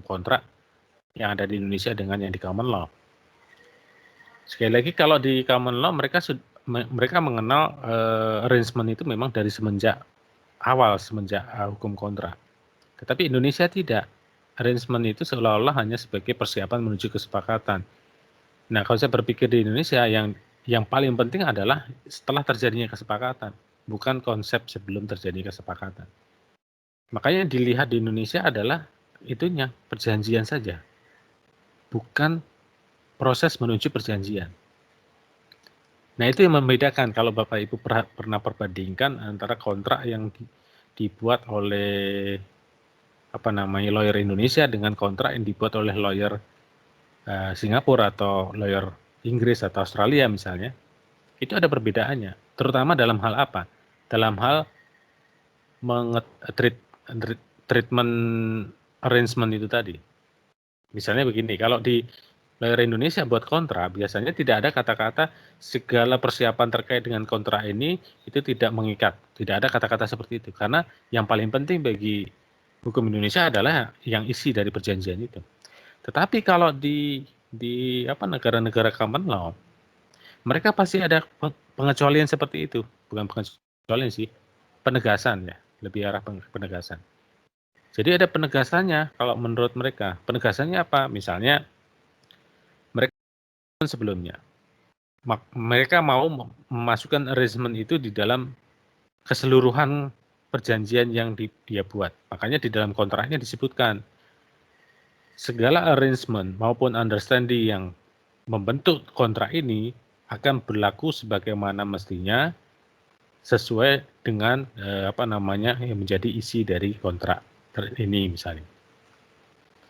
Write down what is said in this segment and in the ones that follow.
hukum kontrak yang ada di Indonesia dengan yang di common law. Sekali lagi kalau di common law mereka mengenal arrangement itu memang dari semenjak awal, semenjak hukum kontrak. Tetapi Indonesia tidak. Arrangement itu seolah-olah hanya sebagai persiapan menuju kesepakatan. Nah, kalau saya berpikir di Indonesia yang paling penting adalah setelah terjadinya kesepakatan, bukan konsep sebelum terjadi kesepakatan. Makanya yang dilihat di Indonesia adalah itunya, perjanjian saja, bukan proses menuju perjanjian. Nah, itu yang membedakan kalau Bapak Ibu pernah perbandingkan antara kontrak yang dibuat oleh lawyer Indonesia dengan kontrak yang dibuat oleh lawyer Singapura atau lawyer Inggris atau Australia misalnya. Itu ada perbedaannya, terutama dalam hal apa? Dalam hal treatment arrangement itu tadi. Misalnya begini, kalau di lawyer Indonesia buat kontrak, biasanya tidak ada kata-kata segala persiapan terkait dengan kontrak ini itu tidak mengikat. Tidak ada kata-kata seperti itu. Karena yang paling penting bagi hukum Indonesia adalah yang isi dari perjanjian itu. Tetapi kalau di negara-negara common law, mereka pasti ada pengecualian seperti itu. Bukan pengecualian sih, penegasan ya, lebih arah penegasan. Jadi ada penegasannya kalau menurut mereka. Penegasannya apa? Misalnya mereka sebelumnya mereka mau memasukkan arrangement itu di dalam keseluruhan perjanjian yang dia buat. Makanya di dalam kontraknya disebutkan segala arrangement maupun understanding yang membentuk kontrak ini akan berlaku sebagaimana mestinya sesuai dengan yang menjadi isi dari kontrak ini misalnya.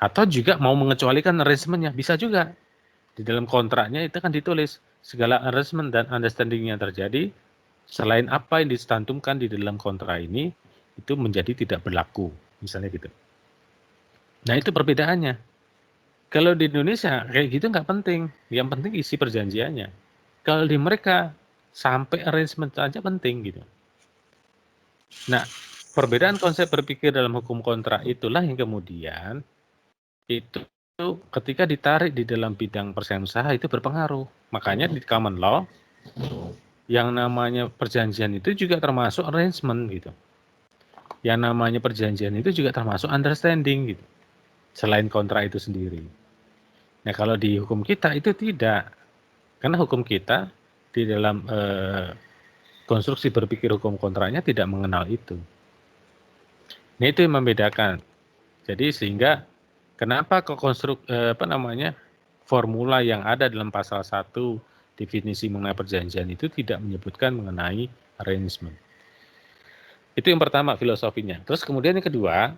Atau juga mau mengecualikan arrangement-nya, bisa juga. Di dalam kontraknya itu kan ditulis segala arrangement dan understanding yang terjadi selain apa yang dicantumkan di dalam kontrak ini itu menjadi tidak berlaku, misalnya gitu. Nah, itu perbedaannya. Kalau di Indonesia kayak gitu nggak penting, yang penting isi perjanjiannya. Kalau di mereka sampai arrangement saja penting gitu. Nah, perbedaan konsep berpikir dalam hukum kontrak itulah yang kemudian itu ketika ditarik di dalam bidang persaingan usaha itu berpengaruh. Makanya di common law yang namanya perjanjian itu juga termasuk arrangement gitu. Yang namanya perjanjian itu juga termasuk understanding gitu. Selain kontrak itu sendiri. Nah, kalau di hukum kita itu tidak. Karena hukum kita di dalam konstruksi berpikir hukum kontraknya tidak mengenal itu. Nah, itu yang membedakan. Jadi sehingga kenapa formula yang ada dalam pasal 1 definisi mengenai perjanjian itu tidak menyebutkan mengenai arrangement. Itu yang pertama filosofinya. Terus kemudian yang kedua,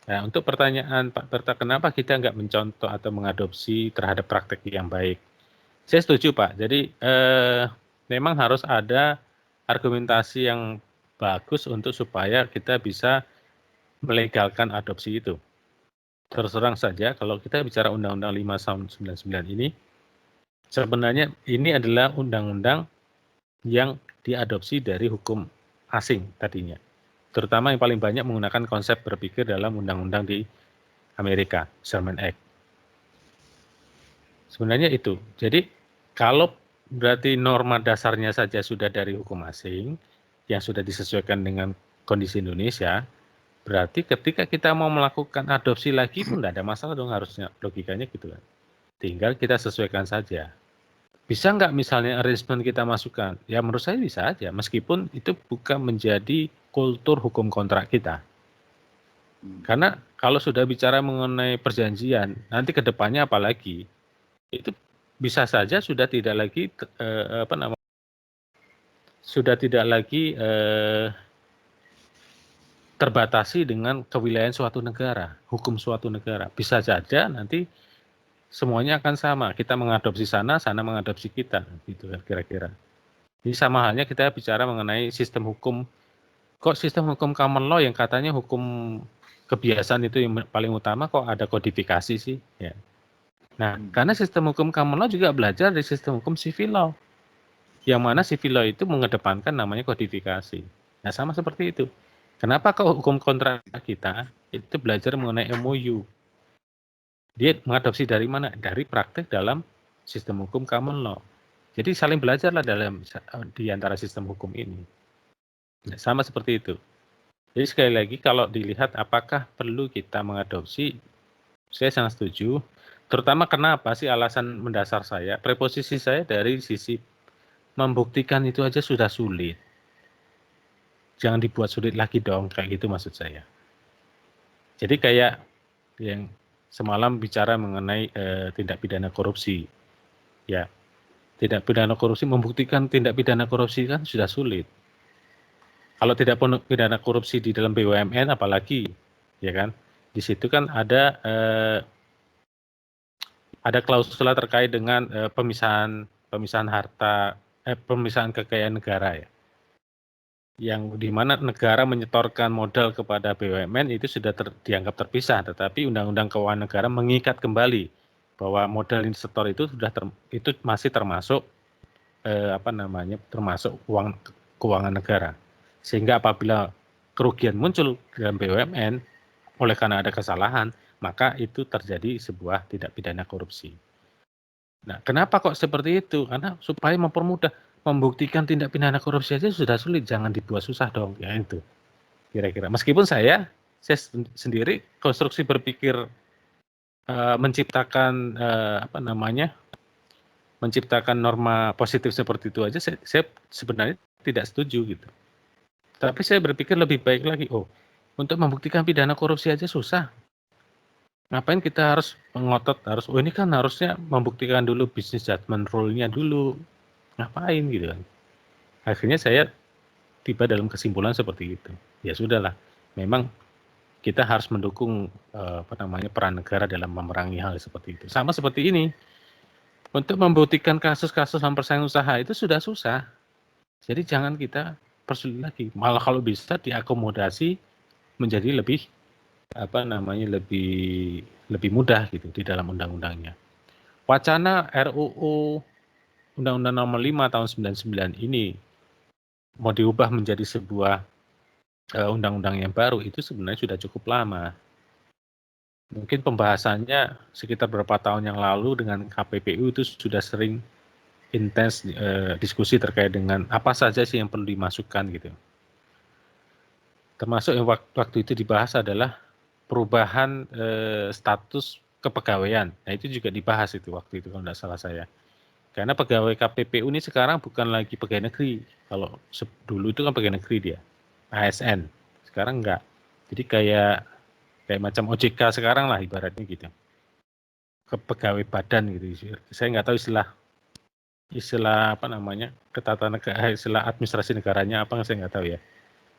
nah untuk pertanyaan Pak Berta, kenapa kita nggak mencontoh atau mengadopsi terhadap praktek yang baik? Saya setuju Pak. Jadi memang harus ada argumentasi yang bagus untuk supaya kita bisa melegalkan adopsi itu. Terus terang saja kalau kita bicara Undang-Undang 5 tahun 99 ini, sebenarnya ini adalah undang-undang yang diadopsi dari hukum asing tadinya. Terutama yang paling banyak menggunakan konsep berpikir dalam undang-undang di Amerika, Sherman Act. Sebenarnya itu. Jadi kalau berarti norma dasarnya saja sudah dari hukum asing yang sudah disesuaikan dengan kondisi Indonesia, berarti ketika kita mau melakukan adopsi lagi pun tidak ada masalah dong, harusnya logikanya gitu kan. Tinggal kita sesuaikan saja. Bisa nggak misalnya arrangement kita masukkan? Ya menurut saya bisa aja, meskipun itu bukan menjadi kultur hukum kontrak kita. Karena kalau sudah bicara mengenai perjanjian, nanti ke depannya apalagi, itu bisa saja sudah tidak lagi terbatasi dengan kewilayahan suatu negara, hukum suatu negara. Bisa saja nanti semuanya akan sama. Kita mengadopsi sana, sana mengadopsi kita, gitu kan kira-kira. Ini sama halnya kita bicara mengenai sistem hukum. Kok sistem hukum common law yang katanya hukum kebiasaan itu yang paling utama, kok ada kodifikasi sih? Ya. Nah, karena sistem hukum common law juga belajar dari sistem hukum civil law. Yang mana civil law itu mengedepankan namanya kodifikasi. Nah, sama seperti itu. Kenapa kok hukum kontrak kita itu belajar mengenai MOU? Dia mengadopsi dari mana? Dari praktek dalam sistem hukum common law. Jadi saling belajarlah di antara sistem hukum ini. Nah, sama seperti itu. Jadi sekali lagi kalau dilihat apakah perlu kita mengadopsi, saya sangat setuju. Terutama kenapa sih alasan mendasar saya, preposisi saya dari sisi membuktikan itu aja sudah sulit. Jangan dibuat sulit lagi dong, kayak gitu maksud saya. Jadi kayak yang semalam bicara mengenai tindak pidana korupsi. Ya, tindak pidana korupsi, membuktikan tindak pidana korupsi kan sudah sulit. Kalau tidak pidana korupsi di dalam BUMN apalagi, ya kan? Di situ kan ada klausula terkait dengan pemisahan harta, pemisahan kekayaan negara ya. Yang di mana negara menyetorkan modal kepada BUMN itu sudah dianggap terpisah, tetapi Undang-Undang Keuangan Negara mengikat kembali bahwa modal yang disetor itu itu masih termasuk termasuk uang keuangan negara. Sehingga apabila kerugian muncul dalam BUMN oleh karena ada kesalahan, maka itu terjadi sebuah tindak pidana korupsi. Nah, kenapa kok seperti itu? Karena supaya mempermudah, membuktikan tindak pidana korupsi aja sudah sulit, jangan dibuat susah dong, ya itu kira-kira. Meskipun saya sendiri konstruksi berpikir menciptakan menciptakan norma positif seperti itu aja, saya sebenarnya tidak setuju gitu. Tapi saya berpikir lebih baik lagi, untuk membuktikan pidana korupsi aja susah. Ngapain kita harus ngotot, ini kan harusnya membuktikan dulu business judgment rule-nya dulu. Ngapain gitu kan. Akhirnya saya tiba dalam kesimpulan seperti itu. Ya sudahlah, memang kita harus mendukung peran negara dalam memerangi hal seperti itu. Sama seperti ini, untuk membuktikan kasus-kasus persaingan usaha itu sudah susah. Jadi jangan kita persulit lagi. Malah kalau bisa diakomodasi menjadi lebih lebih mudah gitu di dalam undang-undangnya. Wacana RUU Undang-Undang Nomor 5 Tahun 99 ini mau diubah menjadi sebuah undang-undang yang baru itu sebenarnya sudah cukup lama. Mungkin pembahasannya sekitar beberapa tahun yang lalu dengan KPPU itu sudah sering intens diskusi terkait dengan apa saja sih yang perlu dimasukkan gitu. Termasuk yang waktu itu dibahas adalah perubahan status kepegawaian. Nah itu juga dibahas itu waktu itu kalau tidak salah saya. Karena pegawai KPPU ini sekarang bukan lagi pegawai negeri. Kalau dulu itu kan pegawai negeri dia, ASN. Sekarang enggak. Jadi kayak macam OJK sekarang lah ibaratnya gitu. Pegawai badan gitu. Saya nggak tahu istilah ketatanegaraan, istilah administrasi negaranya apa saya nggak tahu ya.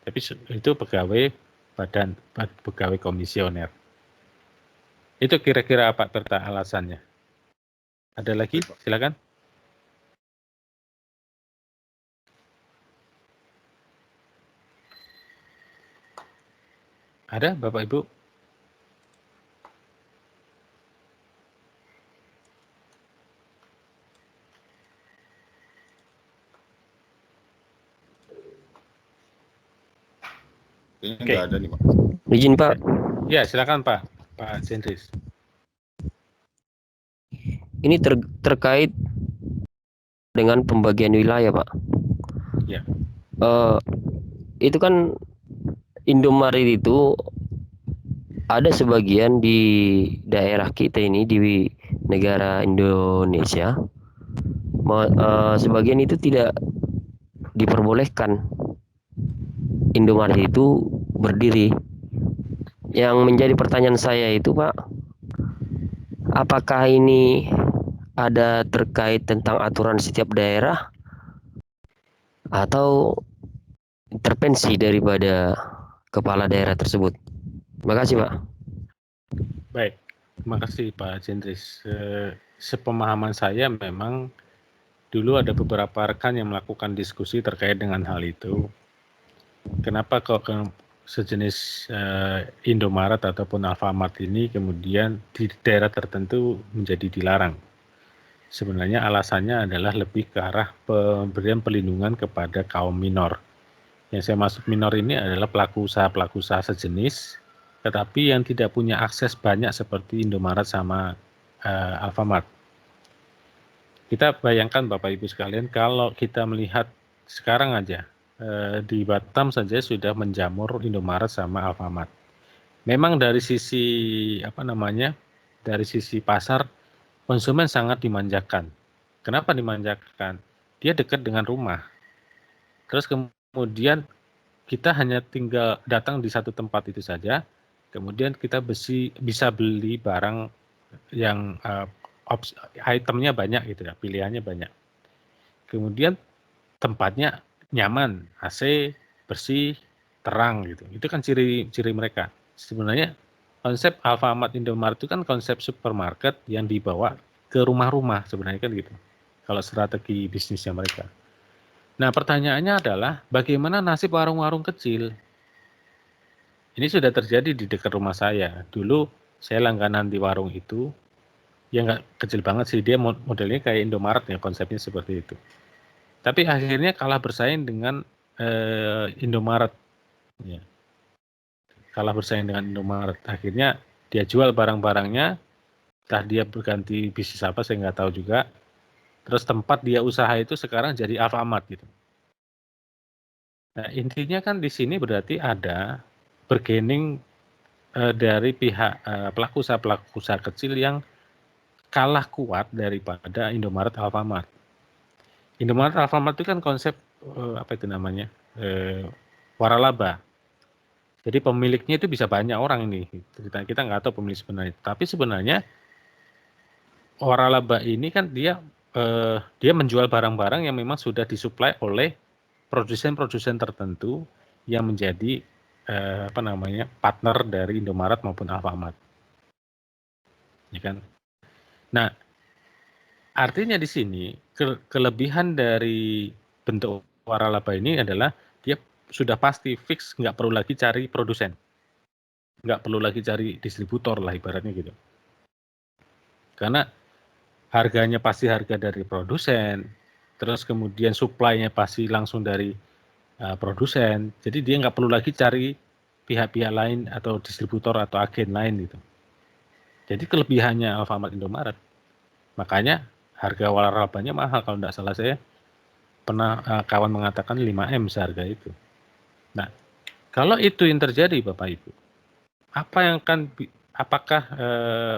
Tapi itu pegawai badan, pegawai komisioner. Itu kira-kira apa Berta alasannya? Ada lagi? Silakan. Ada Bapak Ibu? Kayaknya nggak ada nih Pak. Izin Pak. Ya silakan Pak Jendris. Ini terkait dengan pembagian wilayah Pak. Ya. Itu kan Indomaret itu ada sebagian di daerah kita ini di negara Indonesia, sebagian itu tidak diperbolehkan Indomaret itu berdiri. Yang menjadi pertanyaan saya itu Pak, apakah ini ada terkait tentang aturan setiap daerah atau intervensi daripada kepala daerah tersebut? Terima kasih Pak. Baik, terima kasih Pak Jendris. Sepemahaman saya memang dulu ada beberapa rekan yang melakukan diskusi terkait dengan hal itu. Kenapa kok sejenis Indomaret ataupun Alfamart ini kemudian di daerah tertentu menjadi dilarang? Sebenarnya alasannya adalah lebih ke arah pemberian perlindungan kepada kaum minor. Yang saya maksud minor ini adalah pelaku usaha sejenis tetapi yang tidak punya akses banyak seperti Indomaret sama Alfamart. Kita bayangkan Bapak Ibu sekalian, kalau kita melihat sekarang aja di Batam saja sudah menjamur Indomaret sama Alfamart. Memang dari sisi dari sisi pasar konsumen sangat dimanjakan. Kenapa dimanjakan? Dia dekat dengan rumah. Terus kemudian kita hanya tinggal datang di satu tempat itu saja, kemudian kita bisa beli barang yang itemnya banyak gitu ya, pilihannya banyak. Kemudian tempatnya nyaman, AC, bersih, terang gitu. Itu kan ciri mereka. Sebenarnya konsep Alfamart Indomaret itu kan konsep supermarket yang dibawa ke rumah-rumah sebenarnya kan gitu. Kalau strategi bisnisnya mereka. Nah, pertanyaannya adalah bagaimana nasib warung-warung kecil? Ini sudah terjadi di dekat rumah saya. Dulu saya langganan di warung itu, ya nggak kecil banget sih, dia modelnya kayak Indomaret ya, konsepnya seperti itu. Tapi akhirnya kalah bersaing dengan Indomaret. Ya. Kalah bersaing dengan Indomaret. Akhirnya dia jual barang-barangnya, entah dia berganti bisnis apa, saya nggak tahu juga. Terus tempat dia usaha itu sekarang jadi Alfamart gitu. Nah, intinya kan di sini berarti ada bargaining dari pihak pelaku usaha kecil yang kalah kuat daripada Indomaret Alfamart. Indomaret Alfamart itu kan konsep waralaba. Jadi pemiliknya itu bisa banyak orang ini. Kita nggak tahu pemilik sebenarnya. Tapi sebenarnya waralaba ini kan dia menjual barang-barang yang memang sudah disuplai oleh produsen-produsen tertentu yang menjadi partner dari Indomaret maupun Alfamart. Ya kan? Nah, artinya di sini kelebihan dari bentuk waralaba ini adalah dia sudah pasti fix, nggak perlu lagi cari produsen, nggak perlu lagi cari distributor lah ibaratnya gitu. Karena harganya pasti harga dari produsen, terus kemudian supply-nya pasti langsung dari produsen, jadi dia nggak perlu lagi cari pihak-pihak lain atau distributor atau agen lain gitu. Jadi kelebihannya Alfamart Indomaret, makanya harga waralabanya mahal. Kalau tidak salah saya pernah kawan mengatakan 5M seharga itu. Nah, kalau itu yang terjadi Bapak Ibu, apakah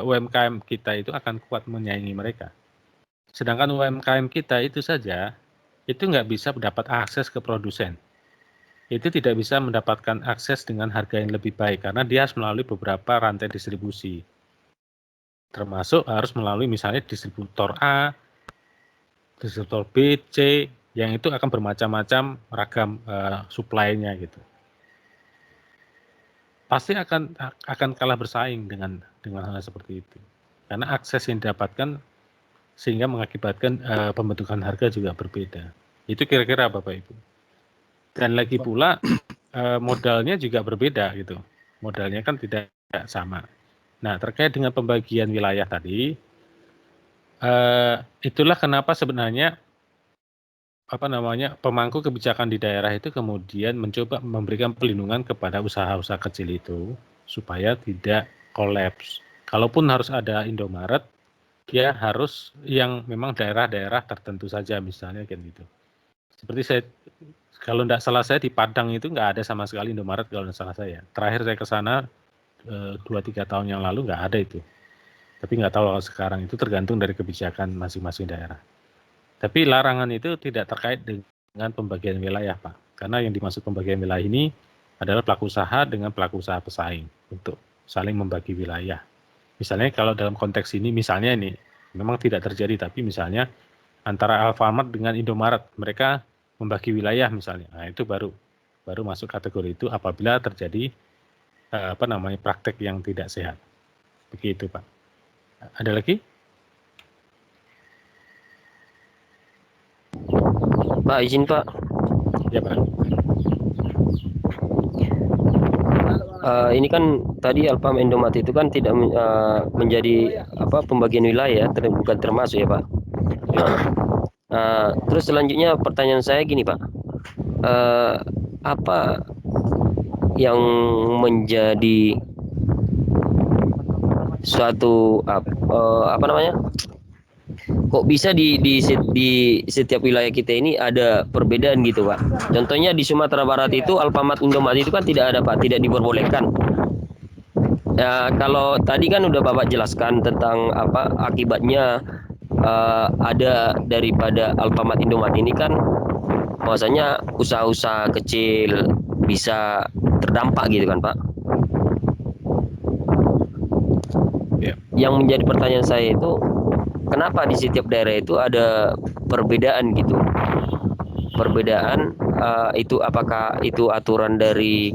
UMKM kita itu akan kuat menyaingi mereka? Sedangkan UMKM kita itu saja itu nggak bisa mendapat akses ke produsen. Itu tidak bisa mendapatkan akses dengan harga yang lebih baik karena dia harus melalui beberapa rantai distribusi. Termasuk harus melalui misalnya distributor A, distributor B, C, yang itu akan bermacam-macam ragam supply-nya gitu. Pasti akan kalah bersaing dengan hal seperti itu. Karena akses yang didapatkan sehingga mengakibatkan pembentukan harga juga berbeda. Itu kira-kira Bapak Ibu. Dan lagi pula modalnya juga berbeda gitu. Modalnya kan tidak sama. Nah, terkait dengan pembagian wilayah tadi, itulah kenapa sebenarnya pemangku kebijakan di daerah itu kemudian mencoba memberikan pelindungan kepada usaha-usaha kecil itu supaya tidak kolaps. Kalaupun harus ada Indomaret, dia harus yang memang daerah-daerah tertentu saja misalnya kayak gitu. Seperti kalau tidak salah saya di Padang itu nggak ada sama sekali Indomaret kalau tidak salah saya. Terakhir saya ke sana 2-3 tahun yang lalu nggak ada itu. Tapi nggak tahu kalau sekarang, itu tergantung dari kebijakan masing-masing daerah. Tapi larangan itu tidak terkait dengan pembagian wilayah Pak. Karena yang dimaksud pembagian wilayah ini adalah pelaku usaha dengan pelaku usaha pesaing untuk saling membagi wilayah. Misalnya kalau dalam konteks ini misalnya ini memang tidak terjadi, tapi misalnya antara Alfamart dengan Indomaret mereka membagi wilayah misalnya. Nah, itu baru masuk kategori itu apabila terjadi praktek yang tidak sehat. Begitu, Pak. Ada lagi? Pak, izin Pak. Ya, Pak. Ini kan tadi Alfamart Indomaret itu kan tidak menjadi pembagian wilayah, bukan termasuk ya Pak. Terus selanjutnya pertanyaan saya gini Pak, apa yang menjadi suatu apa namanya? Kok bisa di setiap wilayah kita ini ada perbedaan gitu, Pak? Contohnya di Sumatera Barat itu Alfamart Indomart itu kan tidak ada, Pak, tidak diperbolehkan. Ya, kalau tadi kan udah Bapak jelaskan tentang apa akibatnya ada daripada Alfamart Indomart ini kan bahwasanya usaha-usaha kecil bisa terdampak gitu kan, Pak. Ya. Yang menjadi pertanyaan saya itu kenapa di setiap daerah itu ada perbedaan gitu? Perbedaan itu apakah itu aturan dari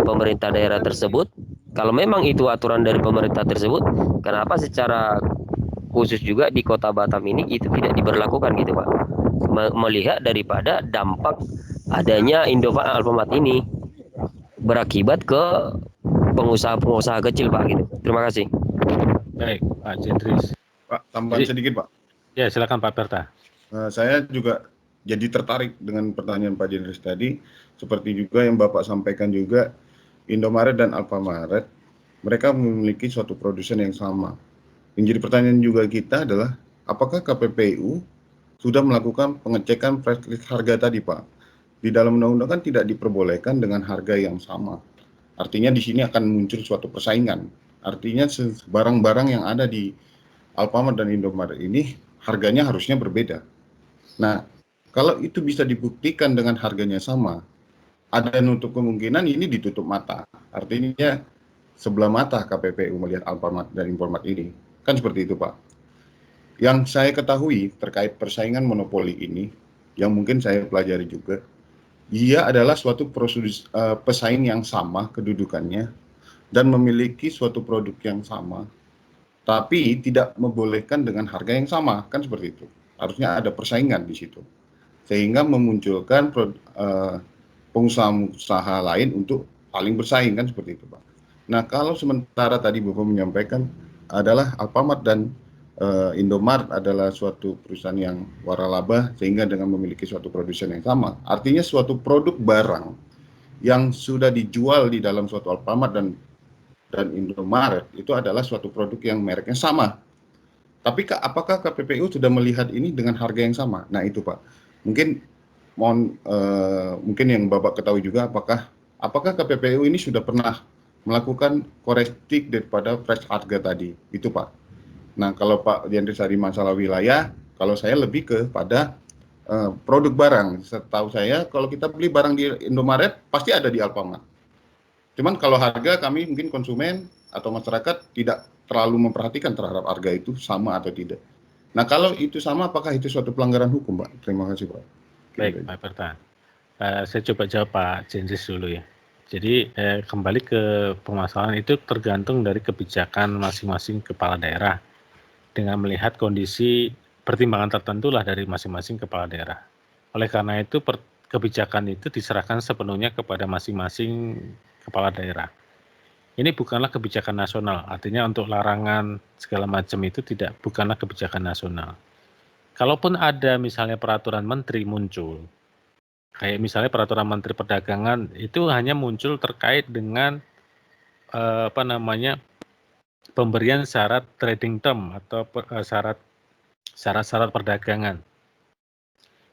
pemerintah daerah tersebut? Kalau memang itu aturan dari pemerintah tersebut, kenapa secara khusus juga di Kota Batam ini itu tidak diberlakukan gitu, Pak? Melihat daripada dampak adanya Indomaret Alfamart ini berakibat ke pengusaha-pengusaha kecil, Pak, gitu. Terima kasih. Baik, Pak Jendris. Pak, tambahan sedikit Pak. Ya, silakan Pak Berta. Saya juga jadi tertarik dengan pertanyaan Pak Jendris tadi. Seperti juga yang Bapak sampaikan juga, Indomaret dan Alfamaret, mereka memiliki suatu produsen yang sama. Yang jadi pertanyaan juga kita adalah, apakah KPPU sudah melakukan pengecekan price list harga tadi, Pak? Di dalam undang-undang kan tidak diperbolehkan dengan harga yang sama. Artinya di sini akan muncul suatu persaingan. Artinya barang-barang yang ada di Alfamart dan Indomaret ini harganya harusnya berbeda. Nah, kalau itu bisa dibuktikan dengan harganya sama, ada nutup kemungkinan ini ditutup mata. Artinya sebelah mata KPPU melihat Alfamart dan Indomaret ini. Kan seperti itu, Pak. Yang saya ketahui terkait persaingan monopoli ini, yang mungkin saya pelajari juga, dia adalah suatu pesaing yang sama kedudukannya dan memiliki suatu produk yang sama, tapi tidak membolehkan dengan harga yang sama, kan seperti itu. Harusnya ada persaingan di situ, sehingga memunculkan pengusaha-pengusaha lain untuk saling bersaing, kan seperti itu, Pak. Nah, kalau sementara tadi Bapak menyampaikan adalah Alfamart dan Indomaret adalah suatu perusahaan yang waralaba sehingga dengan memiliki suatu produsen yang sama, artinya suatu produk barang yang sudah dijual di dalam suatu Alfamart dan Indomaret itu adalah suatu produk yang mereknya sama. Tapi apakah KPPU sudah melihat ini dengan harga yang sama? Nah itu Pak, mungkin mungkin yang Bapak ketahui juga, apakah KPPU ini sudah pernah melakukan korektif daripada price harga tadi, itu Pak. Nah kalau Pak Jendris tadi masalah wilayah, kalau saya lebih kepada produk barang. Setahu saya kalau kita beli barang di Indomaret pasti ada di Alfamart. Cuman kalau harga kami mungkin konsumen atau masyarakat tidak terlalu memperhatikan terhadap harga itu sama atau tidak. Nah kalau itu sama, apakah itu suatu pelanggaran hukum, Pak? Terima kasih, Pak. Baik, Pak Berta. Saya coba jawab Pak Jendris dulu ya. Jadi kembali ke permasalahan itu tergantung dari kebijakan masing-masing kepala daerah dengan melihat kondisi pertimbangan tertentu lah dari masing-masing kepala daerah. Oleh karena itu kebijakan itu diserahkan sepenuhnya kepada masing-masing kepala daerah. Ini bukanlah kebijakan nasional, artinya untuk larangan segala macam itu bukanlah kebijakan nasional. Kalaupun ada misalnya peraturan menteri muncul, kayak misalnya peraturan menteri perdagangan itu hanya muncul terkait dengan pemberian syarat trading term atau syarat-syarat perdagangan.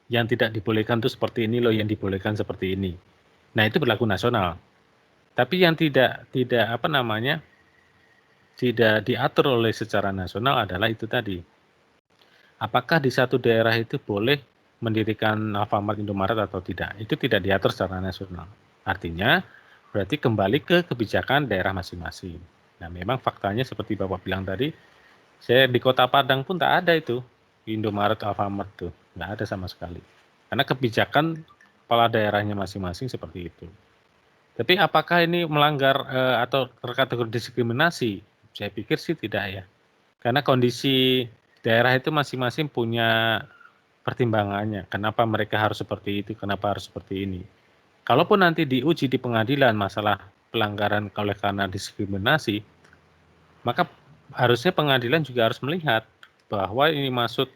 Yang tidak dibolehkan itu seperti ini loh, yang dibolehkan seperti ini. Nah, itu berlaku nasional. Tapi yang tidak diatur oleh secara nasional adalah itu tadi. Apakah di satu daerah itu boleh mendirikan Alfamart Indomaret atau tidak? Itu tidak diatur secara nasional. Artinya berarti kembali ke kebijakan daerah masing-masing. Nah, memang faktanya seperti Bapak bilang tadi, saya di Kota Padang pun tak ada itu Indomaret Alfamart tuh, nggak ada sama sekali. Karena kebijakan kepala daerahnya masing-masing seperti itu. Tapi apakah ini melanggar atau terkategori diskriminasi? Saya pikir sih tidak ya. Karena kondisi daerah itu masing-masing punya pertimbangannya. Kenapa mereka harus seperti itu, kenapa harus seperti ini. Kalaupun nanti diuji di pengadilan masalah pelanggaran oleh karena diskriminasi, maka harusnya pengadilan juga harus melihat bahwa ini maksud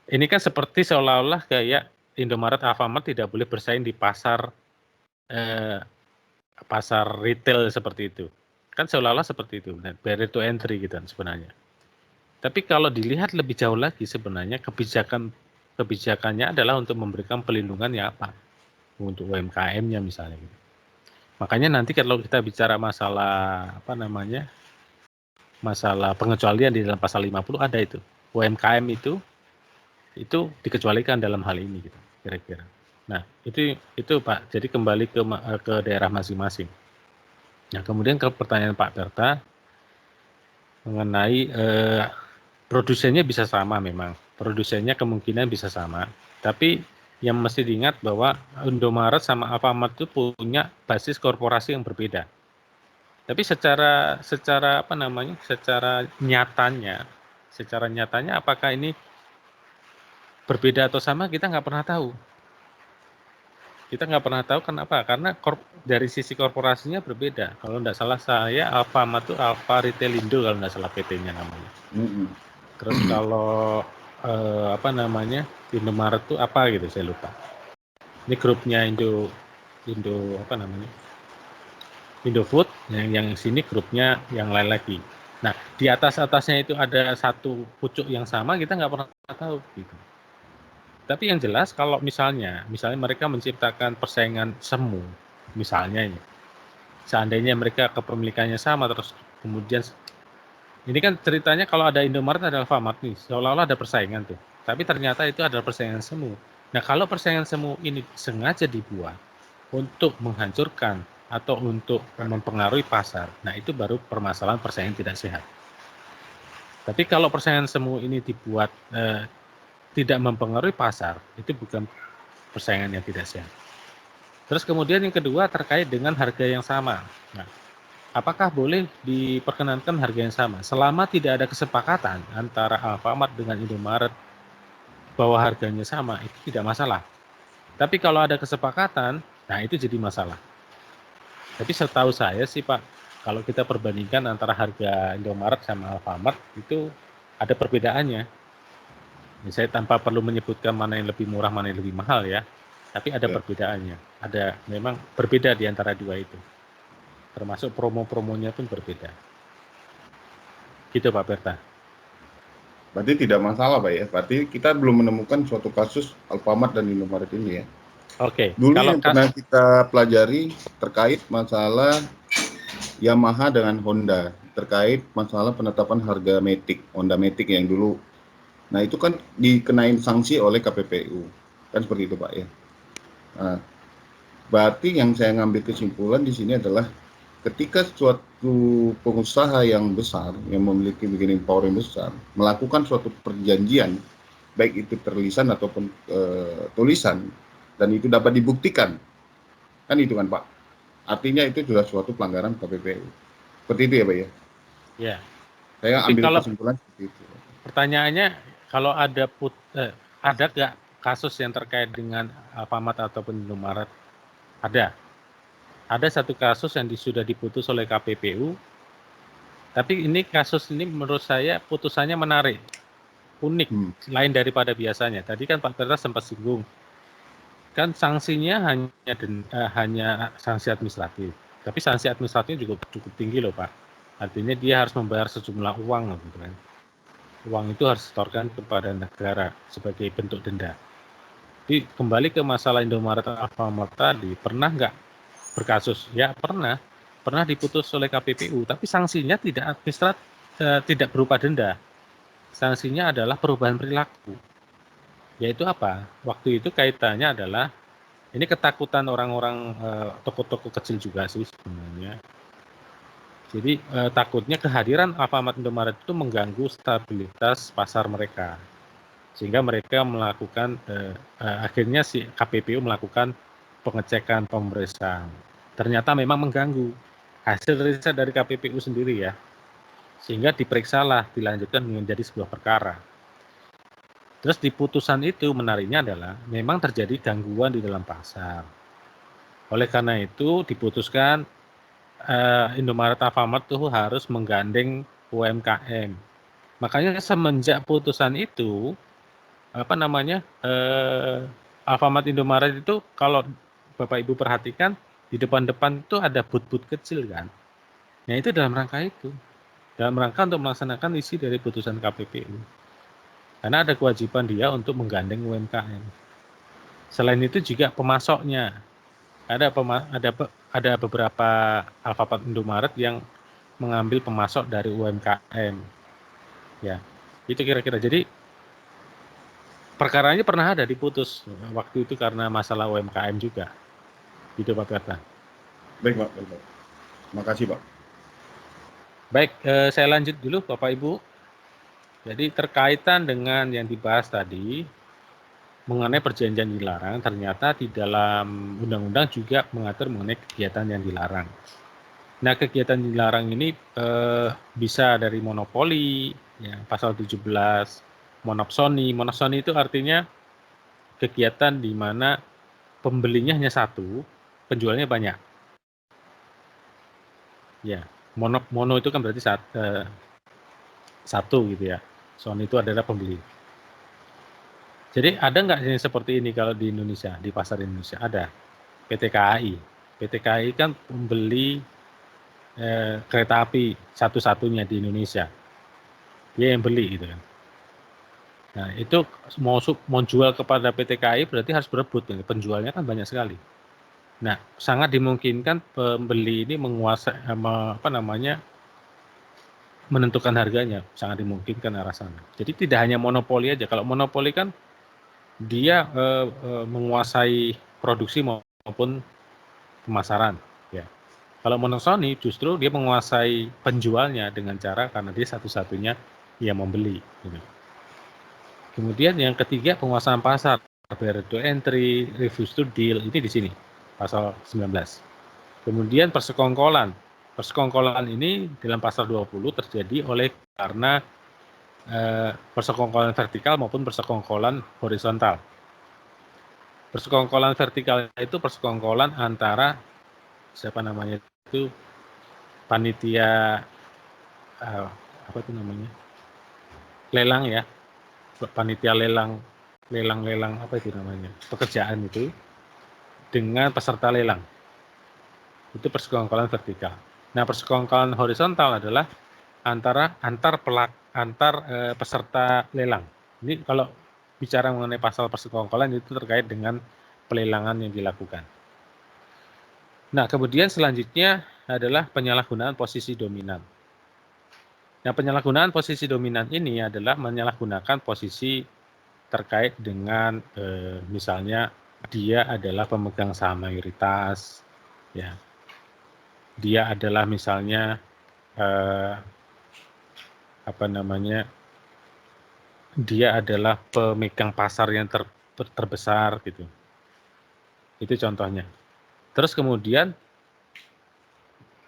ini kan seperti seolah-olah kayak Indomaret Alfamart tidak boleh bersaing di pasar retail seperti itu. Kan seolah-olah seperti itu, barrier to entry gitu kan sebenarnya. Tapi kalau dilihat lebih jauh lagi sebenarnya kebijakannya adalah untuk memberikan pelindungan ya apa? Untuk UMKM-nya misalnya gitu. Makanya nanti kalau kita bicara masalah apa namanya? Masalah pengecualian di dalam pasal 50 ada itu. UMKM itu dikecualikan dalam hal ini gitu, kira-kira. Nah, itu Pak. Jadi kembali ke daerah masing-masing. Nah, kemudian ke pertanyaan Pak Berta mengenai produsennya bisa sama memang. Produsennya kemungkinan bisa sama. Tapi yang mesti diingat bahwa Indomaret sama Alfamart itu punya basis korporasi yang berbeda. Tapi secara apa namanya? Secara nyatanya apakah ini berbeda atau sama kita nggak pernah tahu. Kita nggak pernah tahu kenapa? Karena dari sisi korporasinya berbeda. Kalau nggak salah saya Alfamart itu Alfa Retailindo kalau nggak salah PT-nya namanya. Terus kalau apa namanya Indomaret itu apa gitu saya lupa. Ini grupnya Indo apa namanya Indofood, yang sini grupnya yang lain lagi. Nah di atasnya itu ada satu pucuk yang sama kita nggak pernah tahu gitu. Tapi yang jelas kalau misalnya mereka menciptakan persaingan semu, misalnya ini, seandainya mereka kepemilikannya sama terus kemudian ini kan ceritanya kalau ada Indomaret ada Alfamart nih, seolah-olah ada persaingan tuh. Tapi ternyata itu adalah persaingan semu. Nah kalau persaingan semu ini sengaja dibuat untuk menghancurkan atau untuk mempengaruhi pasar, nah itu baru permasalahan persaingan tidak sehat. Tapi kalau persaingan semu ini dibuat tidak mempengaruhi pasar, itu bukan persaingan yang tidak sehat. Terus kemudian yang kedua terkait dengan harga yang sama. Nah, apakah boleh diperkenankan harga yang sama? Selama tidak ada kesepakatan antara Alfamart dengan Indomaret bahwa harganya sama, itu tidak masalah. Tapi kalau ada kesepakatan, nah itu jadi masalah. Tapi setahu saya sih Pak, kalau kita perbandingkan antara harga Indomaret sama Alfamart, itu ada perbedaannya. Saya tanpa perlu menyebutkan mana yang lebih murah, mana yang lebih mahal ya. Tapi ada perbedaannya. Ada memang berbeda di antara dua itu. Termasuk promo-promonya pun berbeda. Gitu Pak Berta. Berarti tidak masalah Pak ya. Berarti kita belum menemukan suatu kasus Alfamart dan Indomaret ini ya. Oke. Dulu yang pernah kita pelajari terkait masalah Yamaha dengan Honda. Terkait masalah penetapan harga Matic. Honda Matic yang dulu. Nah itu kan dikenain sanksi oleh KPPU, kan seperti itu Pak ya. Nah, berarti yang saya ngambil kesimpulan di sini adalah ketika suatu pengusaha yang besar, yang memiliki bargaining power yang besar, melakukan suatu perjanjian, baik itu terlisan ataupun tulisan, dan itu dapat dibuktikan, kan itu kan Pak. Artinya itu sudah suatu pelanggaran KPPU. Seperti itu ya Pak ya? Ya. Saya ambil kesimpulan seperti itu. Pertanyaannya, kalau ada nggak kasus yang terkait dengan Alfamart ataupun Indomaret? Ada. Ada satu kasus yang sudah diputus oleh KPPU, tapi ini kasus ini menurut saya putusannya menarik, unik, lain daripada biasanya. Tadi kan Pak Berta sempat singgung, kan sanksinya hanya sanksi administratif, tapi sanksi administratifnya juga cukup tinggi loh Pak. Artinya dia harus membayar sejumlah uang gitu kan. Uang itu harus disetorkan kepada negara sebagai bentuk denda. Jadi kembali ke masalah Indomaret Alfamart tadi, pernah nggak berkasus? Ya pernah diputus oleh KPPU, tapi sanksinya tidak administratif, tidak berupa denda. Sanksinya adalah perubahan perilaku. Yaitu apa? Waktu itu kaitannya adalah ini ketakutan orang-orang toko-toko kecil juga sih sebenarnya. Jadi takutnya kehadiran Alfamart Indomaret itu mengganggu stabilitas pasar mereka, sehingga mereka melakukan akhirnya si KPPU melakukan pengecekan pemeriksaan. Ternyata memang mengganggu. Hasil riset dari KPPU sendiri ya, sehingga diperiksalah, dilanjutkan menjadi sebuah perkara. Terus di putusan itu menariknya adalah memang terjadi gangguan di dalam pasar. Oleh karena itu diputuskan Indomaret Alfamart tuh harus menggandeng UMKM. Makanya semenjak putusan itu apa namanya Alfamart Indomaret itu kalau Bapak Ibu perhatikan di depan-depan itu ada booth-booth kecil kan. Nah itu dalam rangka untuk melaksanakan isi dari putusan KPPU. Karena ada kewajiban dia untuk menggandeng UMKM. Selain itu juga pemasoknya. Ada beberapa Alfamart Indomaret yang mengambil pemasok dari UMKM. Ya, itu kira-kira. Jadi perkaranya pernah ada diputus waktu itu karena masalah UMKM juga. Gitu Pak Berta. Baik Pak. Makasih Pak. Baik, saya lanjut dulu Bapak Ibu. Jadi terkaitan dengan yang dibahas tadi mengenai perjanjian dilarang, ternyata di dalam undang-undang juga mengatur mengenai kegiatan yang dilarang. Nah, kegiatan dilarang ini bisa dari monopoli, ya, pasal 17, monopsoni. Monopsoni itu artinya kegiatan di mana pembelinya hanya satu, penjualnya banyak. Ya, mono itu kan berarti satu gitu ya. Soni itu adalah pembeli. Jadi ada nggak yang seperti ini kalau di Indonesia, di pasar Indonesia? Ada. PT KAI. PT KAI kan pembeli kereta api satu-satunya di Indonesia. Dia yang beli gitu kan. Nah itu mau jual kepada PT KAI berarti harus berebut. Penjualnya kan banyak sekali. Nah sangat dimungkinkan pembeli ini menguasai menentukan harganya. Sangat dimungkinkan arah sana. Jadi tidak hanya monopoli aja. Kalau monopoli kan dia menguasai produksi maupun pemasaran. Ya. Kalau monopsoni justru dia menguasai penjualnya dengan cara karena dia satu-satunya yang membeli. Gitu. Kemudian yang ketiga penguasaan pasar, barrier to entry, refuse to deal, ini di sini pasal 19. Kemudian persekongkolan. Persekongkolan ini dalam pasal 20 terjadi karena persekongkolan vertikal maupun persekongkolan horizontal. Persekongkolan vertikal itu persekongkolan antara panitia lelang ya, panitia lelang pekerjaan itu dengan peserta lelang. Itu persekongkolan vertikal. Nah, persekongkolan horizontal adalah antar peserta lelang. Ini kalau bicara mengenai pasal persekongkolan itu terkait dengan pelelangan yang dilakukan. Nah, kemudian selanjutnya adalah penyalahgunaan posisi dominan. Nah, penyalahgunaan posisi dominan ini adalah menyalahgunakan posisi terkait dengan misalnya dia adalah pemegang saham mayoritas, ya. Dia adalah misalnya dia adalah pemegang pasar yang terbesar gitu. Itu contohnya. Terus kemudian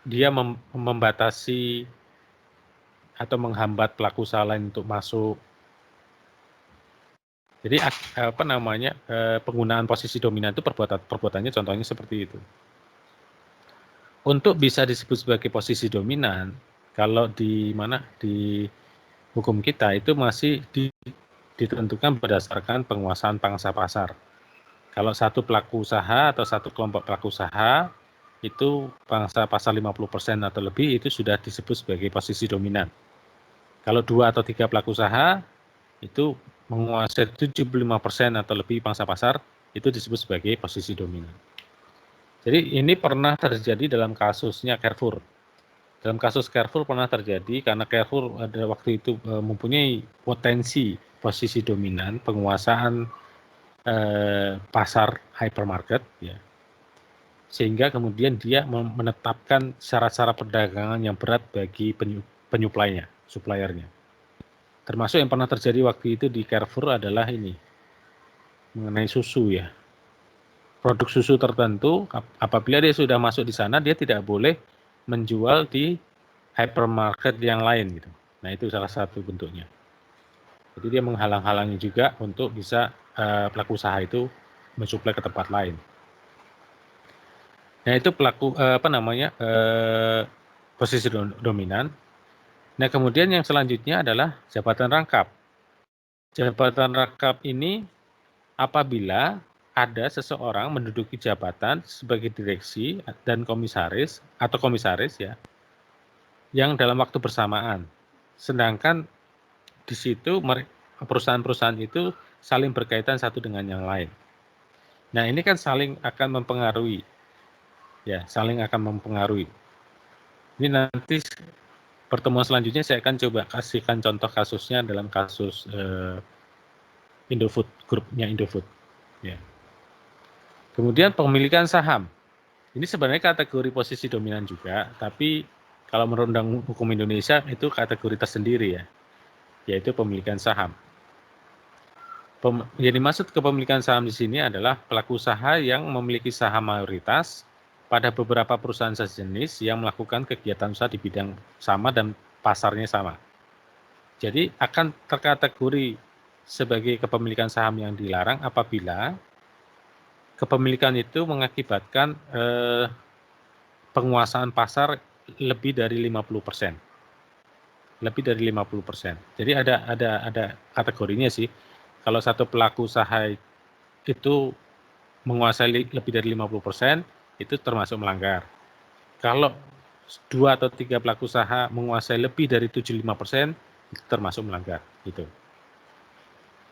dia membatasi atau menghambat pelaku usaha lain untuk masuk. Jadi penggunaan posisi dominan itu perbuatannya contohnya seperti itu. Untuk bisa disebut sebagai posisi dominan, kalau di hukum kita itu masih ditentukan berdasarkan penguasaan pangsa pasar. Kalau satu pelaku usaha atau satu kelompok pelaku usaha itu pangsa pasar 50% atau lebih itu sudah disebut sebagai posisi dominan. Kalau 2 atau 3 pelaku usaha itu menguasai 75% atau lebih pangsa pasar itu disebut sebagai posisi dominan. Jadi ini pernah terjadi dalam kasusnya Carrefour. Dalam kasus Carrefour pernah terjadi karena Carrefour pada waktu itu mempunyai potensi posisi dominan penguasaan pasar hypermarket, ya, sehingga kemudian dia menetapkan syarat-syarat perdagangan yang berat bagi penyuplainya, suppliernya. Termasuk yang pernah terjadi waktu itu di Carrefour adalah ini mengenai susu ya. Produk susu tertentu apabila dia sudah masuk di sana dia tidak boleh menjual di hypermarket yang lain gitu. Nah itu salah satu bentuknya. Jadi dia menghalang-halangi juga untuk bisa pelaku usaha itu mensuplai ke tempat lain. Nah itu posisi dominan. Nah kemudian yang selanjutnya adalah jabatan rangkap. Jabatan rangkap ini apabila ada seseorang menduduki jabatan sebagai direksi dan komisaris ya, yang dalam waktu bersamaan. Sedangkan di situ perusahaan-perusahaan itu saling berkaitan satu dengan yang lain. Nah, ini kan saling akan mempengaruhi. Ya, saling akan mempengaruhi. Ini nanti pertemuan selanjutnya saya akan coba kasihkan contoh kasusnya dalam kasus Indofood, grupnya Indofood. Ya. Kemudian pemilikan saham. Ini sebenarnya kategori posisi dominan juga, tapi kalau menurut Undang Hukum Indonesia itu kategori tersendiri ya, yaitu pemilikan saham. Yang dimaksud kepemilikan saham di sini adalah pelaku usaha yang memiliki saham mayoritas pada beberapa perusahaan sejenis yang melakukan kegiatan usaha di bidang sama dan pasarnya sama. Jadi akan terkategori sebagai kepemilikan saham yang dilarang apabila kepemilikan itu mengakibatkan penguasaan pasar lebih dari 50%. Lebih dari 50%. Jadi ada kategorinya sih. Kalau satu pelaku usaha itu menguasai lebih dari 50%, itu termasuk melanggar. Kalau 2 atau 3 pelaku usaha menguasai lebih dari 75%, itu termasuk melanggar. Gitu.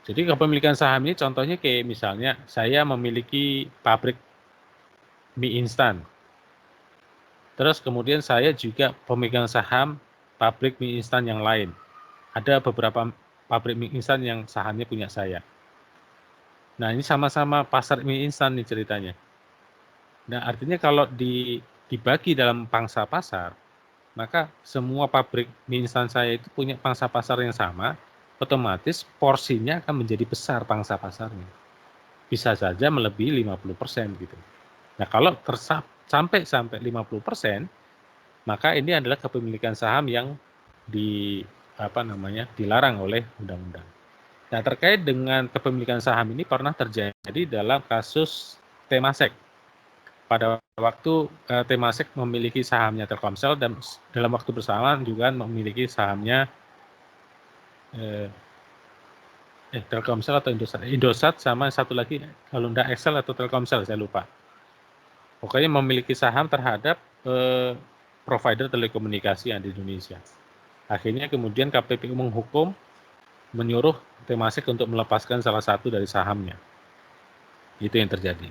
Jadi kepemilikan saham ini contohnya kayak misalnya saya memiliki pabrik mie instan. Terus kemudian saya juga pemegang saham pabrik mie instan yang lain. Ada beberapa pabrik mie instan yang sahamnya punya saya. Nah, ini sama-sama pasar mie instan nih ceritanya. Nah, artinya kalau dibagi dalam pangsa pasar, maka semua pabrik mie instan saya itu punya pangsa pasar yang sama, otomatis porsinya akan menjadi besar pangsa pasarnya. Bisa saja melebihi 50% gitu. Nah, kalau sampai 50%, maka ini adalah kepemilikan saham yang dilarang oleh undang-undang. Nah, terkait dengan kepemilikan saham ini pernah terjadi dalam kasus Temasek. Pada waktu Temasek memiliki sahamnya Telkomsel dan dalam waktu bersamaan juga memiliki sahamnya Telkomsel atau Indosat sama satu lagi kalau enggak Excel atau Telkomsel saya lupa. Pokoknya memiliki saham terhadap provider telekomunikasi yang di Indonesia. Akhirnya kemudian KPPU menghukum, menyuruh Temasek untuk melepaskan salah satu dari sahamnya. Itu yang terjadi.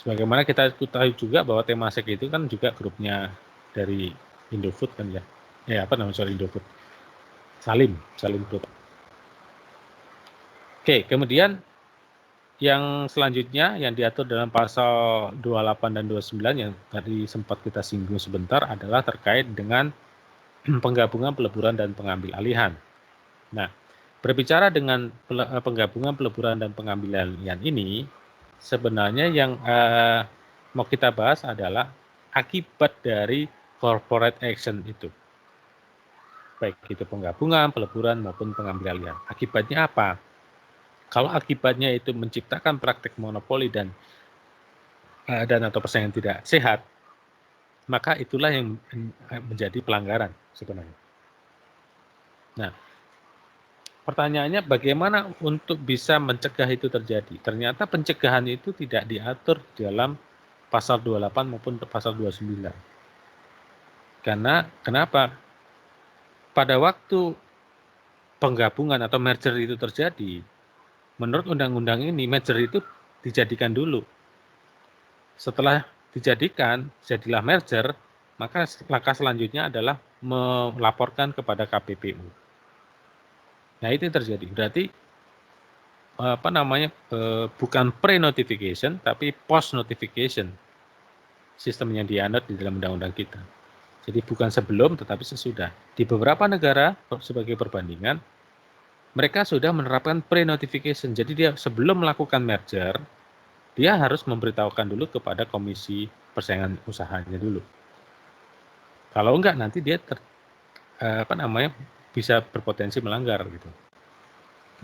Sebagaimana kita ketahui juga bahwa Temasek itu kan juga grupnya dari Indofood kan ya. Indofood. Salim Group. Oke, kemudian yang selanjutnya yang diatur dalam pasal 28 dan 29 yang tadi sempat kita singgung sebentar adalah terkait dengan penggabungan, peleburan, dan pengambil alihan. Nah, berbicara dengan penggabungan, peleburan, dan pengambil alihan ini, sebenarnya yang mau kita bahas adalah akibat dari corporate action itu. Baik itu penggabungan, peleburan, maupun pengambil alihan. Akibatnya apa? Kalau akibatnya itu menciptakan praktik monopoli dan atau persaingan tidak sehat, maka itulah yang menjadi pelanggaran sebenarnya. Nah, pertanyaannya bagaimana untuk bisa mencegah itu terjadi? Ternyata pencegahan itu tidak diatur dalam pasal 28 maupun pasal 29. Karena kenapa? Pada waktu penggabungan atau merger itu terjadi, menurut undang-undang ini merger itu dijadikan dulu. Setelah dijadikan, jadilah merger, maka langkah selanjutnya adalah melaporkan kepada KPPU. Nah, itu yang terjadi. Berarti bukan pre-notification, tapi post-notification sistem yang dianut di dalam undang-undang kita. Jadi bukan sebelum, tetapi sesudah. Di beberapa negara, sebagai perbandingan, mereka sudah menerapkan pre-notification. Jadi dia sebelum melakukan merger, dia harus memberitahukan dulu kepada komisi persaingan usahanya dulu. Kalau enggak, nanti dia bisa berpotensi melanggar gitu.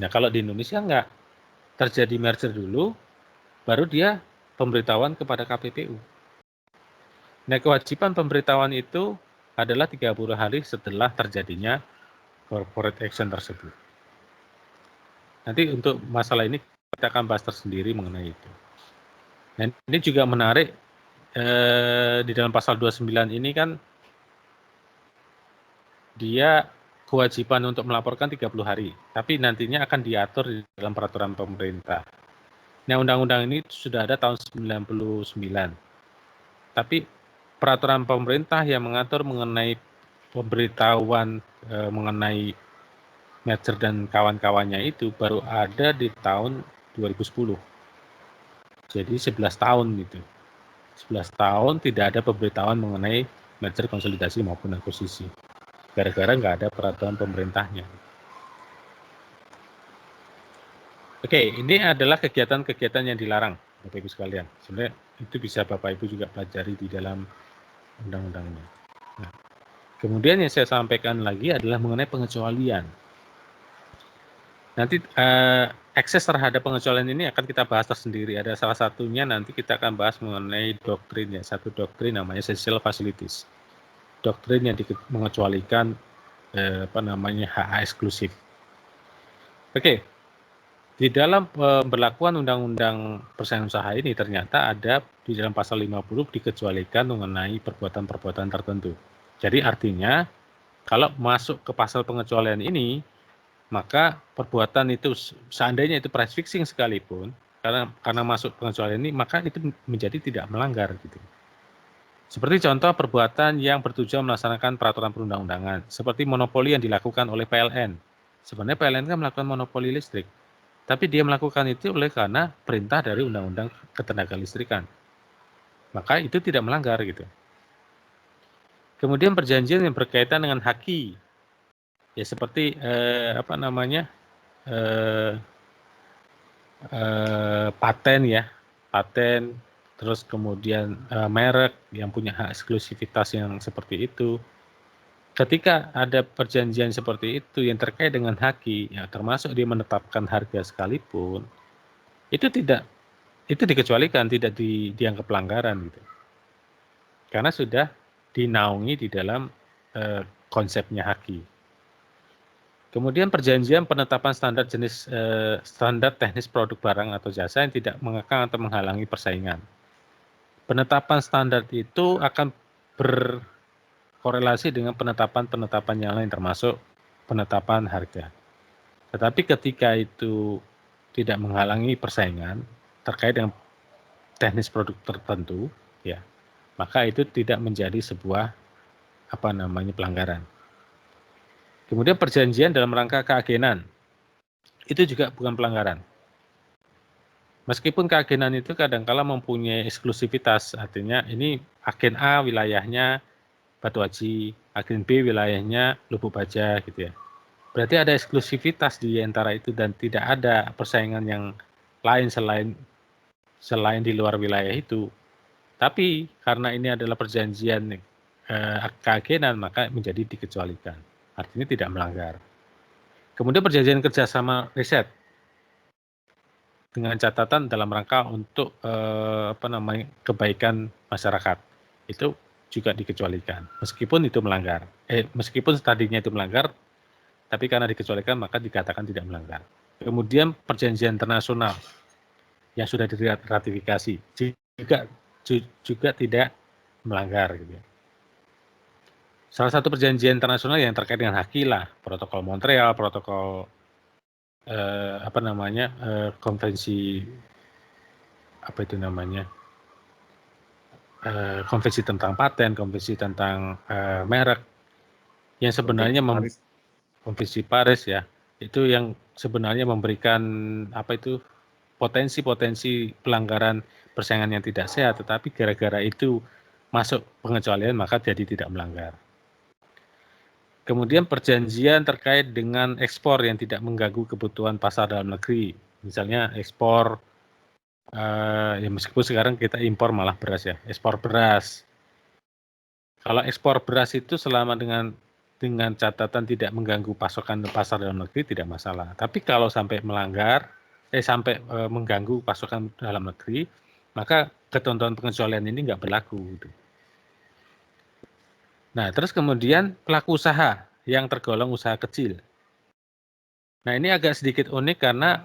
Nah, kalau di Indonesia enggak, terjadi merger dulu, baru dia pemberitahuan kepada KPPU. Nah, kewajiban pemberitahuan itu adalah 30 hari setelah terjadinya corporate action tersebut. Nanti untuk masalah ini kita akan bahas tersendiri mengenai itu. Dan ini juga menarik, di dalam pasal 29 ini kan dia kewajiban untuk melaporkan 30 hari, tapi nantinya akan diatur di dalam peraturan pemerintah. Nah, undang-undang ini sudah ada tahun 99. Tapi peraturan pemerintah yang mengatur mengenai pemberitahuan mengenai merger dan kawan-kawannya itu baru ada di tahun 2010. Jadi 11 tahun gitu. 11 tahun tidak ada pemberitahuan mengenai merger, konsolidasi maupun akuisisi. Gara-gara nggak ada peraturan pemerintahnya. Oke, ini adalah kegiatan-kegiatan yang dilarang, Bapak Ibu sekalian. Sebenarnya itu bisa Bapak Ibu juga pelajari di dalam undang-undangnya. Nah, kemudian yang saya sampaikan lagi adalah mengenai pengecualian. Nanti akses terhadap pengecualian ini akan kita bahas tersendiri. Ada salah satunya nanti kita akan bahas mengenai doktrin ya. Satu doktrin namanya essential facilities. Doktrin yang mengecualikan HA eksklusif. Oke. Di dalam pemberlakuan Undang-Undang Persaingan Usaha ini ternyata ada di dalam pasal 50 dikecualikan mengenai perbuatan-perbuatan tertentu. Jadi artinya kalau masuk ke pasal pengecualian ini, maka perbuatan itu seandainya itu price fixing sekalipun, karena masuk pengecualian ini, maka itu menjadi tidak melanggar gitu. Seperti contoh perbuatan yang bertujuan melaksanakan peraturan perundang-undangan, seperti monopoli yang dilakukan oleh PLN. Sebenarnya PLN kan melakukan monopoli listrik, tapi dia melakukan itu karena perintah dari Undang-Undang Ketenagalistrikan. Maka itu tidak melanggar gitu. Kemudian perjanjian yang berkaitan dengan haki, ya seperti paten ya, paten, terus kemudian merek yang punya hak eksklusivitas yang seperti itu. Ketika ada perjanjian seperti itu yang terkait dengan haki, ya termasuk dia menetapkan harga sekalipun, itu dikecualikan, tidak dianggap pelanggaran gitu. Karena sudah dinaungi di dalam konsepnya haki. Kemudian perjanjian penetapan standar teknis produk barang atau jasa yang tidak mengekang atau menghalangi persaingan. Penetapan standar itu akan berkorelasi dengan penetapan-penetapan yang lain termasuk penetapan harga. Tetapi ketika itu tidak menghalangi persaingan terkait dengan teknis produk tertentu, ya, maka itu tidak menjadi sebuah pelanggaran. Kemudian perjanjian dalam rangka keagenan, itu juga bukan pelanggaran. Meskipun keagenan itu kadangkala mempunyai eksklusivitas, artinya ini agen A wilayahnya Batu Aji, agen B wilayahnya Lubuk Baja gitu ya. Berarti ada eksklusivitas di antara itu dan tidak ada persaingan yang lain selain di luar wilayah itu. Tapi karena ini adalah perjanjian keagenan, maka menjadi dikecualikan. Artinya tidak melanggar. Kemudian perjanjian kerjasama riset dengan catatan dalam rangka untuk kebaikan masyarakat itu juga dikecualikan. Meskipun itu melanggar, meskipun tadinya itu melanggar, tapi karena dikecualikan maka dikatakan tidak melanggar. Kemudian perjanjian internasional yang sudah diratifikasi juga tidak melanggar gitu. Salah satu perjanjian internasional yang terkait dengan haki lah, protokol Montreal, protokol konvensi konvensi tentang paten, konvensi tentang merek, yang sebenarnya konvensi Paris ya, itu yang sebenarnya memberikan potensi pelanggaran persaingan yang tidak sehat, tetapi gara-gara itu masuk pengecualian maka jadi tidak melanggar. Kemudian perjanjian terkait dengan ekspor yang tidak mengganggu kebutuhan pasar dalam negeri, misalnya ekspor ya meskipun sekarang kita impor malah beras ya, ekspor beras. Kalau ekspor beras itu selama dengan catatan tidak mengganggu pasokan pasar dalam negeri tidak masalah. Tapi kalau sampai melanggar, mengganggu pasokan dalam negeri, maka ketentuan pengecualian ini nggak berlaku. Gitu. Nah, terus kemudian pelaku usaha yang tergolong usaha kecil. Nah, ini agak sedikit unik karena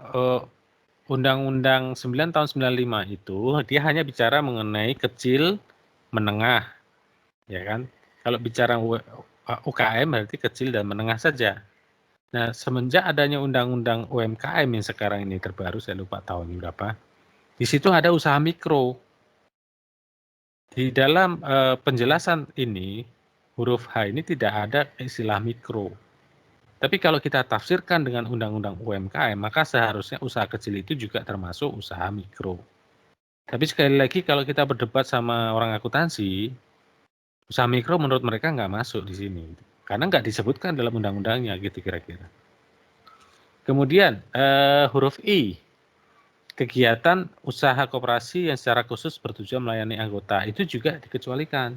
Undang-Undang 9 tahun 95 itu dia hanya bicara mengenai kecil, menengah, ya kan? Kalau bicara UKM berarti kecil dan menengah saja. Nah, semenjak adanya undang-undang UMKM yang sekarang ini terbaru, saya lupa tahun berapa, di situ ada usaha mikro. Di dalam penjelasan ini, huruf H ini tidak ada istilah mikro. Tapi kalau kita tafsirkan dengan undang-undang UMKM, maka seharusnya usaha kecil itu juga termasuk usaha mikro. Tapi sekali lagi kalau kita berdebat sama orang akuntansi, usaha mikro menurut mereka nggak masuk di sini. Karena nggak disebutkan dalam undang-undangnya gitu kira-kira. Kemudian huruf I, kegiatan usaha koperasi yang secara khusus bertujuan melayani anggota itu juga dikecualikan.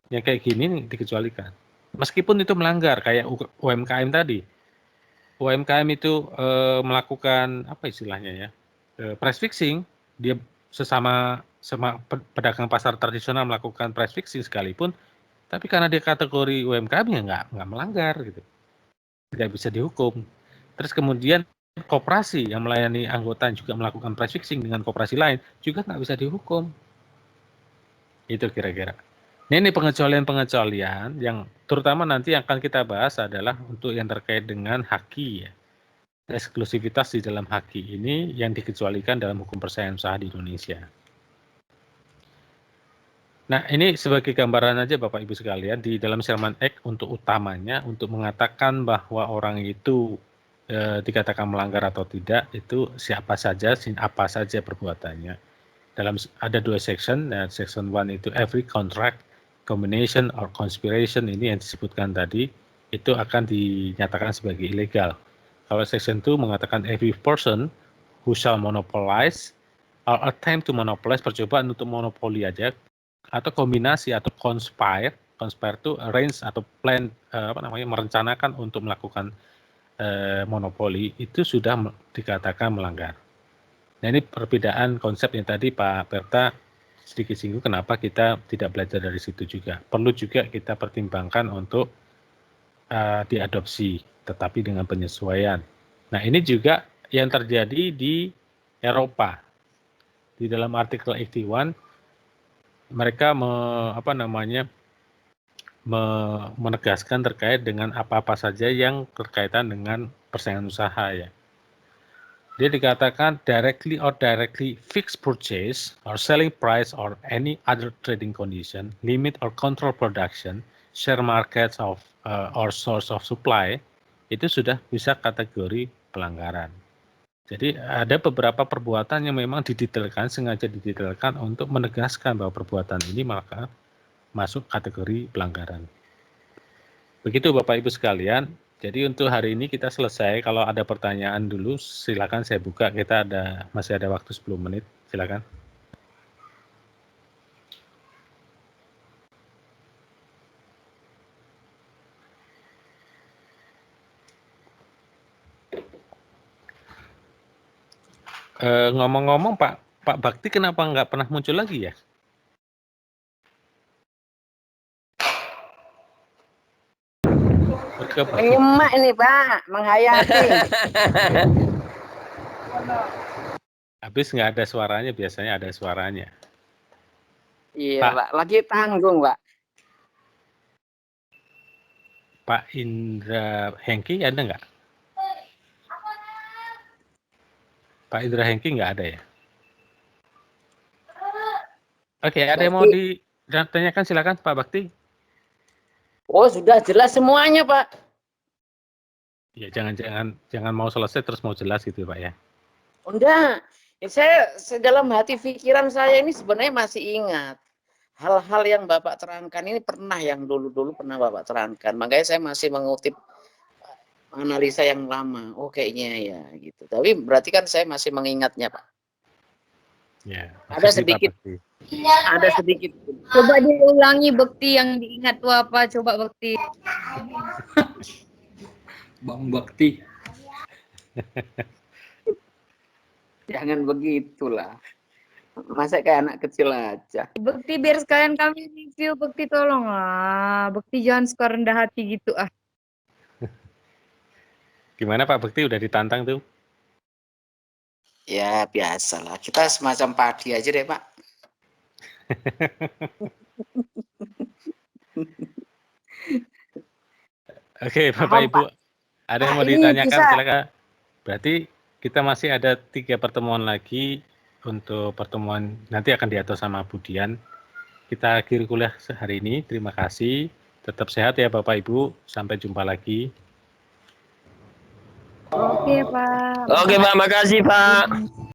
Yang kayak gini nih dikecualikan. Meskipun itu melanggar kayak UMKM tadi. UMKM itu melakukan apa istilahnya ya? Price fixing, dia sesama pedagang pasar tradisional melakukan price fixing sekalipun, tapi karena dia kategori UMKM ya nggak melanggar gitu. Tidak bisa dihukum. Terus kemudian koperasi yang melayani anggota juga melakukan price fixing dengan koperasi lain juga nggak bisa dihukum. Itu kira-kira. Nah, ini pengecualian-pengecualian yang terutama nanti yang akan kita bahas adalah untuk yang terkait dengan haki ya. Eksklusivitas di dalam haki ini yang dikecualikan dalam hukum persaingan usaha di Indonesia. Nah, ini sebagai gambaran aja Bapak Ibu sekalian, di dalam Sherman Act untuk utamanya untuk mengatakan bahwa orang itu dikatakan melanggar atau tidak, itu siapa saja, apa saja perbuatannya. Ada 2 section, section 1 itu every contract, combination or conspiration, ini yang disebutkan tadi, itu akan dinyatakan sebagai ilegal. Kalau section 2 mengatakan every person who shall monopolize or attempt to monopolize, percobaan untuk monopoli aja, atau kombinasi atau conspire itu arrange atau plan, merencanakan untuk melakukan monopoli, itu sudah dikatakan melanggar. Nah, ini perbedaan konsep yang tadi Pak Berta sedikit singgung, kenapa kita tidak belajar dari situ juga. Perlu juga kita pertimbangkan untuk diadopsi, tetapi dengan penyesuaian. Nah, ini juga yang terjadi di Eropa. Di dalam artikel 81, mereka menegaskan terkait dengan apa-apa saja yang berkaitan dengan persaingan usaha ya. Dia dikatakan directly or directly fixed purchase or selling price or any other trading condition, limit or control production, share markets of or source of supply, itu sudah bisa kategori pelanggaran. Jadi ada beberapa perbuatan yang memang didetailkan, sengaja didetailkan untuk menegaskan bahwa perbuatan ini maka masuk kategori pelanggaran. Begitu Bapak Ibu sekalian. Jadi untuk hari ini kita selesai. Kalau ada pertanyaan dulu, silakan saya buka. Kita masih ada waktu 10 menit. Silakan. Ngomong-ngomong Pak Bakti kenapa nggak pernah muncul lagi ya? Menyemak ini Pak, menghayati. Habis nggak ada suaranya, biasanya ada suaranya. Iya Pak, lagi tanggung Pak. Pak Indra Hengki ada nggak? Pak Indra Hengki nggak ada ya? Oke, ada yang mau ditanyakan, silakan Pak Bakti. Oh sudah jelas semuanya Pak. Ya jangan mau selesai terus mau jelas gitu Pak ya. Udah, ya, saya dalam hati pikiran saya ini sebenarnya masih ingat hal-hal yang Bapak terangkan ini pernah yang dulu pernah Bapak terangkan. Makanya saya masih mengutip analisa yang lama. Oh kayaknya ya gitu. Tapi berarti kan saya masih mengingatnya Pak. Ya. Ada sedikit. Ada sedikit. Coba diulangi Bekti yang diingat tuh apa? Coba Bekti. Bang Bakti. Jangan begitulah. Masa kayak anak kecil aja. Bekti biar sekalian kami review. Bekti tolong lah. Bekti jangan suka rendah hati gitu ah. Gimana Pak Bekti, udah ditantang tuh? Ya biasalah. Kita semacam padi aja deh Pak. Oke, Bapak Paham, Ibu, Pak. ada yang Pak, mau ini ditanyakan? bisa Silakan. Berarti kita masih ada 3 pertemuan lagi untuk pertemuan nanti akan diatur sama Bu Dian. Kita akhiri kuliah hari ini. Terima kasih. Tetap sehat ya Bapak Ibu. Sampai jumpa lagi. oke, Pak. Oke, Pak, makasih, Pak.